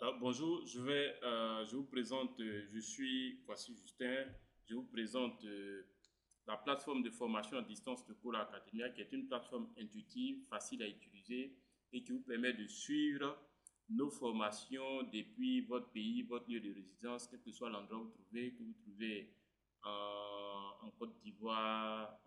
Alors, bonjour, je vous présente, je suis Kwasi Justin, je vous présente la plateforme de formation à distance de Cours Academia, qui est une plateforme intuitive, facile à utiliser et qui vous permet de suivre nos formations depuis votre pays, votre lieu de résidence, quel que soit l'endroit où vous trouvez, que vous trouvez en Côte d'Ivoire,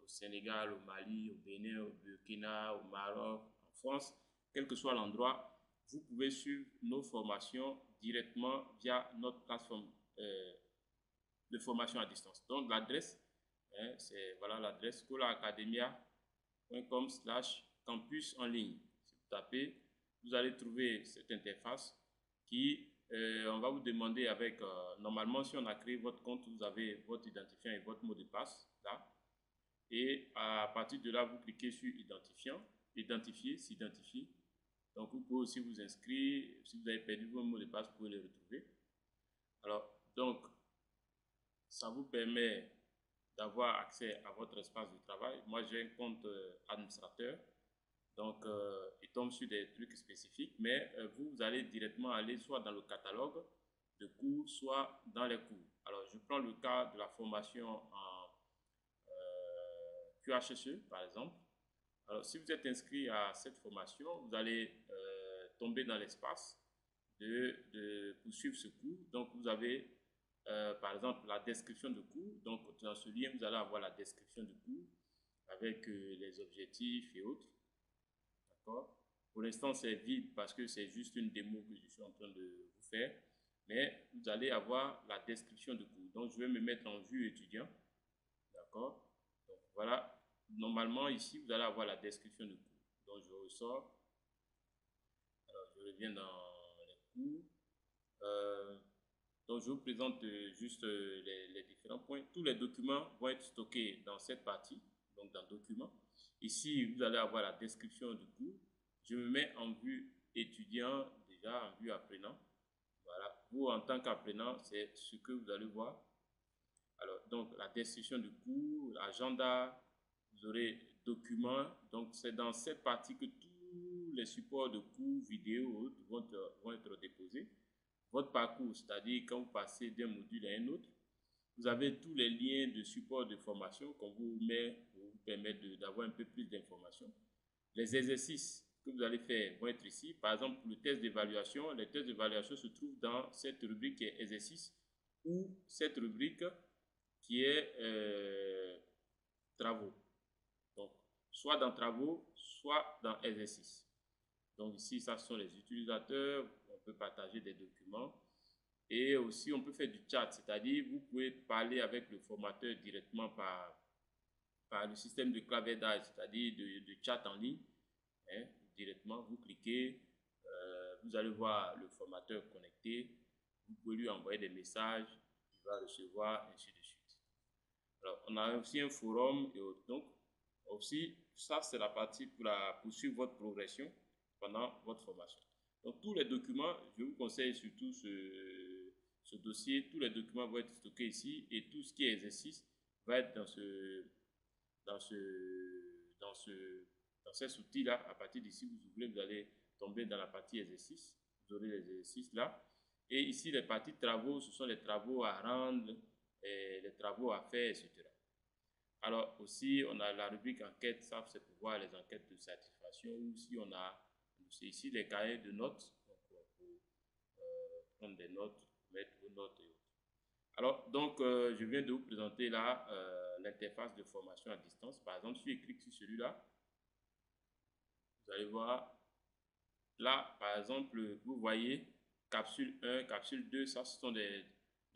au Sénégal, au Mali, au Bénin, au Burkina, au Maroc, en France, quel que soit l'endroit. Vous pouvez suivre nos formations directement via notre plateforme de formation à distance. Donc l'adresse, c'est voilà l'adresse schoolacademia.com/campus en ligne. Si vous tapez, vous allez trouver cette interface qui, on va vous demander avec, normalement si on a créé votre compte, vous avez votre identifiant et votre mot de passe là. Et à partir de là, vous cliquez sur identifiant, identifier, s'identifier. Donc, vous pouvez aussi vous inscrire. Si vous avez perdu vos mots de passe, vous pouvez les retrouver. Alors, donc, ça vous permet d'avoir accès à votre espace de travail. Moi, j'ai un compte administrateur. Donc, il tombe sur des trucs spécifiques. Mais vous allez directement aller soit dans le catalogue de cours, soit dans les cours. Alors, je prends le cas de la formation en QHSE, par exemple. Alors, si vous êtes inscrit à cette formation, vous allez tomber dans l'espace de poursuivre ce cours. Donc, vous avez, par exemple, la description de cours. Donc, dans ce lien, vous allez avoir la description du cours avec les objectifs et autres. D'accord? Pour l'instant, c'est vide parce que c'est juste une démo que je suis en train de vous faire. Mais vous allez avoir la description du cours. Donc, je vais me mettre en vue étudiant. D'accord? Donc, voilà. Normalement, ici, vous allez avoir la description du cours. Donc, je ressors. Alors, je reviens dans les cours. Donc, je vous présente juste les différents points. Tous les documents vont être stockés dans cette partie, donc dans documents. Ici, vous allez avoir la description du cours. Je me mets en vue étudiant, déjà en vue apprenant. Voilà. Vous, en tant qu'apprenant, c'est ce que vous allez voir. Alors, donc, la description du cours, l'agenda, vous aurez documents. Donc, c'est dans cette partie que tous les supports de cours, vidéos vont être déposés. Votre parcours, c'est-à-dire quand vous passez d'un module à un autre, vous avez tous les liens de support de formation qu'on vous met pour vous permettre d'avoir un peu plus d'informations. Les exercices que vous allez faire vont être ici. Par exemple, pour le test d'évaluation, les tests d'évaluation se trouvent dans cette rubrique qui est exercice ou cette rubrique qui est travaux. Donc, soit dans travaux, soit dans exercice. Donc ici, ça sont les utilisateurs. On peut partager des documents. Et aussi, on peut faire du chat, c'est-à-dire vous pouvez parler avec le formateur directement par le système de clavardage, c'est-à-dire de chat en ligne. Hein, directement, vous cliquez, vous allez voir le formateur connecté. Vous pouvez lui envoyer des messages, il va recevoir, ainsi de suite. Alors, on a aussi un forum et autres. Donc, aussi, ça, c'est la partie pour poursuivre votre progression pendant votre formation. Donc, tous les documents, je vous conseille surtout ce dossier. Tous les documents vont être stockés ici et tout ce qui est exercice va être dans ces outils-là. À partir d'ici, vous ouvrez, vous allez tomber dans la partie exercice. Vous aurez les exercices là. Et ici, les parties travaux, ce sont les travaux à rendre, et les travaux à faire, etc. Alors aussi, on a la rubrique enquête, ça c'est pour voir les enquêtes de satisfaction. Ou si on a, c'est ici les cahiers de notes, donc pour prendre des notes, mettre vos notes et autres. Alors, donc, je viens de vous présenter là l'interface de formation à distance. Par exemple, si je clique sur celui-là, vous allez voir, là, par exemple, vous voyez capsule 1, capsule 2, ça ce sont des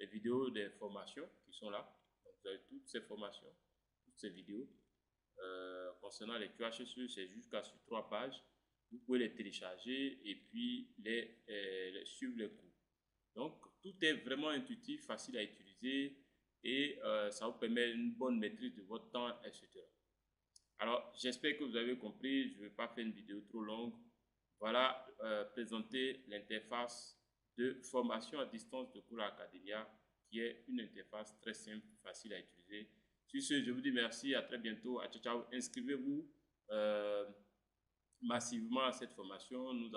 vidéos des formations qui sont là. Donc, vous avez toutes ces formations, toutes ces vidéos. Concernant les QHSE, c'est jusqu'à sur 3 pages. Vous pouvez les télécharger et puis suivre les cours. Donc, tout est vraiment intuitif, facile à utiliser et ça vous permet une bonne maîtrise de votre temps, etc. Alors, j'espère que vous avez compris. Je ne vais pas faire une vidéo trop longue. Voilà, présenter l'interface de formation à distance de Cours Academia, qui est une interface très simple, facile à utiliser. Sur ce, je vous dis merci, à très bientôt, à ciao, ciao. Inscrivez-vous massivement à cette formation. Nous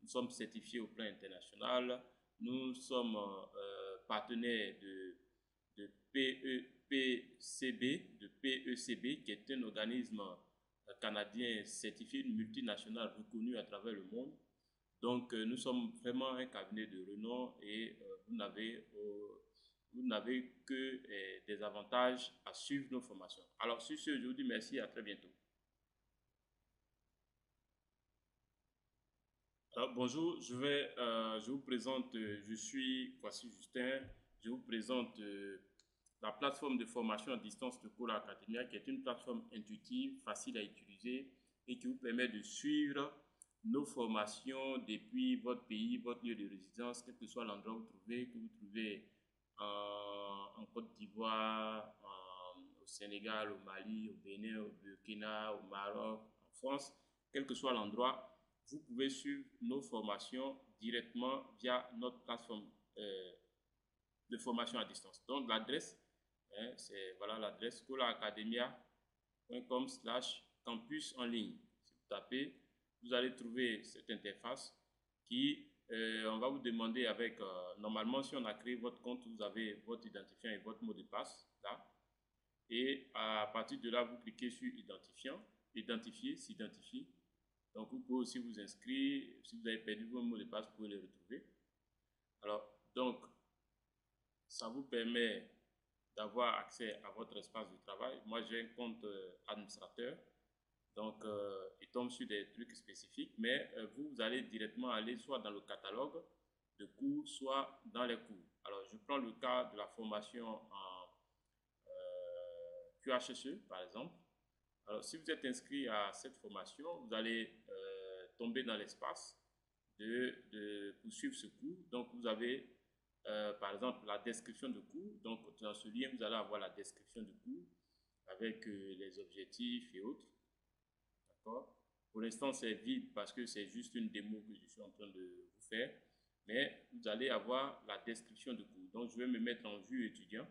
nous sommes certifiés au plan international. Nous sommes partenaires de PECB, qui est un organisme canadien certifié, une multinationale reconnue à travers le monde. Donc, nous sommes vraiment un cabinet de renom et vous n'avez que des avantages à suivre nos formations. Alors, sur ce, je vous dis merci et à très bientôt. Alors, bonjour, je vous présente, je suis Kwasi Justin, je vous présente la plateforme de formation à distance de Cola Academia, qui est une plateforme intuitive, facile à utiliser et qui vous permet de suivre nos formations depuis votre pays, votre lieu de résidence, quel que soit l'endroit où que vous trouvez en Côte d'Ivoire, au Sénégal, au Mali, au Bénin, au Burkina, au Maroc, en France, quel que soit l'endroit, vous pouvez suivre nos formations directement via notre plateforme de formation à distance. Donc l'adresse, c'est voilà l'adresse colaacademia.com/campus en ligne. Si vous tapez, vous allez trouver cette interface qui, on va vous demander avec, normalement si on a créé votre compte, vous avez votre identifiant et votre mot de passe là. Et à partir de là, vous cliquez sur identifiant, identifier, s'identifier. Donc vous pouvez aussi vous inscrire, si vous avez perdu vos mots de passe, vous pouvez les retrouver. Alors, donc, ça vous permet d'avoir accès à votre espace de travail. Moi, j'ai un compte administrateur, donc il tombe sur des trucs spécifiques, mais vous allez directement aller soit dans le catalogue de cours, soit dans les cours. Alors, je prends le cas de la formation en QHSE, par exemple. Alors, si vous êtes inscrit à cette formation, vous allez tomber dans l'espace de poursuivre ce cours. Donc, vous avez par exemple la description de cours. Donc, dans ce lien, vous allez avoir la description du cours avec les objectifs et autres. D'accord? Pour l'instant, c'est vide parce que c'est juste une démo que je suis en train de vous faire. Mais vous allez avoir la description du cours. Donc, je vais me mettre en vue étudiant.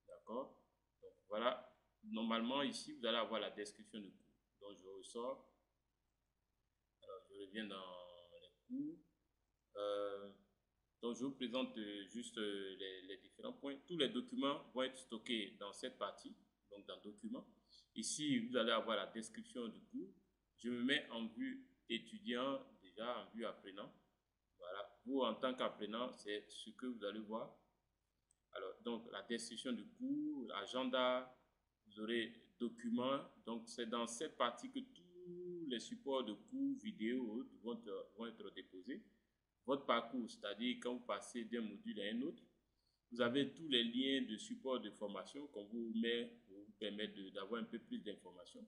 D'accord? Donc, voilà. Normalement, ici, vous allez avoir la description du cours. Donc, je ressors. Alors, je reviens dans les cours. Donc, je vous présente juste les différents points. Tous les documents vont être stockés dans cette partie, donc dans Documents. Ici, vous allez avoir la description du cours. Je me mets en vue étudiant, déjà en vue apprenant. Voilà. Vous, en tant qu'apprenant, c'est ce que vous allez voir. Alors, donc, la description du cours, l'agenda, vous aurez documents. Donc, c'est dans cette partie que tous les supports de cours, vidéos vont être déposés. Votre parcours, c'est-à-dire quand vous passez d'un module à un autre, vous avez tous les liens de support de formation qu'on vous met pour vous permettre d'avoir un peu plus d'informations.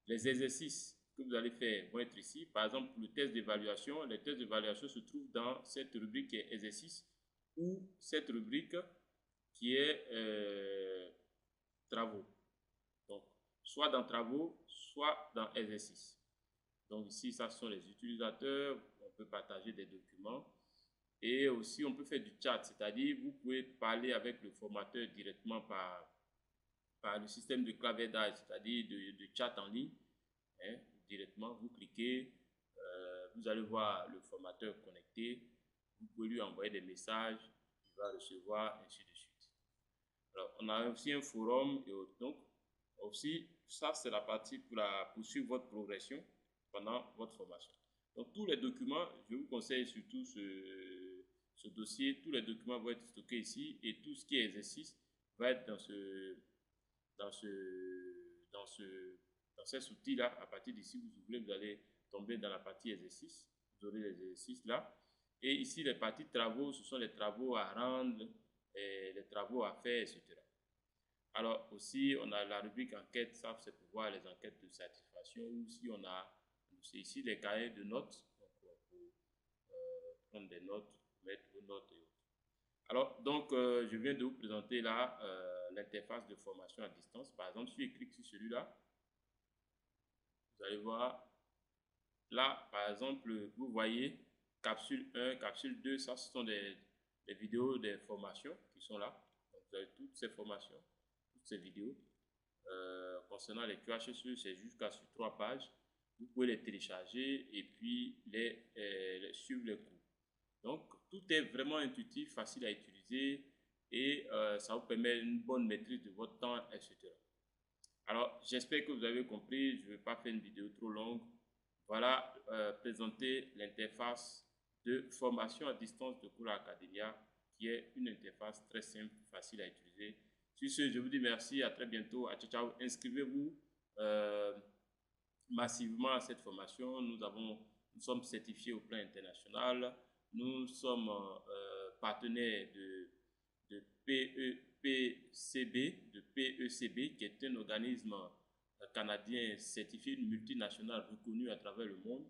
Les exercices que vous allez faire vont être ici. Par exemple, pour le test d'évaluation, les tests d'évaluation se trouvent dans cette rubrique qui est exercice ou cette rubrique qui est travaux. Donc, soit dans travaux, soit dans exercice. Donc ici, ça sont les utilisateurs. On peut partager des documents. Et aussi, on peut faire du chat, c'est-à-dire vous pouvez parler avec le formateur directement par le système de clavardage, c'est-à-dire de chat en ligne. Hein, directement, vous cliquez, vous allez voir le formateur connecté. Vous pouvez lui envoyer des messages, il va recevoir, ainsi de suite. Alors, on a aussi un forum et autres. Donc, aussi, ça, c'est la partie pour poursuivre votre progression pendant votre formation. Donc, tous les documents, je vous conseille surtout ce dossier, tous les documents vont être stockés ici et tout ce qui est exercice va être dans cet outil-là. À partir d'ici, vous allez tomber dans la partie exercice. Vous aurez les exercices là. Et ici, les parties travaux, ce sont les travaux à rendre, les travaux à faire, etc. Alors aussi, on a la rubrique enquête, ça c'est pour voir les enquêtes de satisfaction. Ou si on a, c'est ici les cahiers de notes, donc pour prendre des notes, mettre vos notes et autres. Alors, donc, je viens de vous présenter là l'interface de formation à distance. Par exemple, si je clique sur celui-là, vous allez voir, là, par exemple, vous voyez capsule 1, capsule 2, ça ce sont des vidéos des formations qui sont là. Donc, vous avez toutes ces formations, toutes ces vidéos. Concernant les QHSE, c'est jusqu'à sur 3 pages. Vous pouvez les télécharger et puis suivre les cours. Donc, tout est vraiment intuitif, facile à utiliser et ça vous permet une bonne maîtrise de votre temps, etc. Alors, j'espère que vous avez compris. Je ne vais pas faire une vidéo trop longue. Voilà, présenter l'interface de formation à distance de Cours Academia, qui est une interface très simple, facile à utiliser. Sur ce, je vous dis merci, à très bientôt, à ciao, ciao. Inscrivez-vous massivement à cette formation. Nous sommes certifiés au plan international. Nous sommes partenaires de PECB, qui est un organisme canadien certifié, une multinationale reconnue à travers le monde.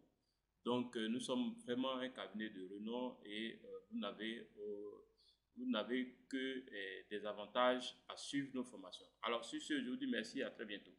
Donc, nous sommes vraiment un cabinet de renom et vous n'avez que des avantages à suivre nos formations. Alors, sur ce, je vous dis merci, à très bientôt.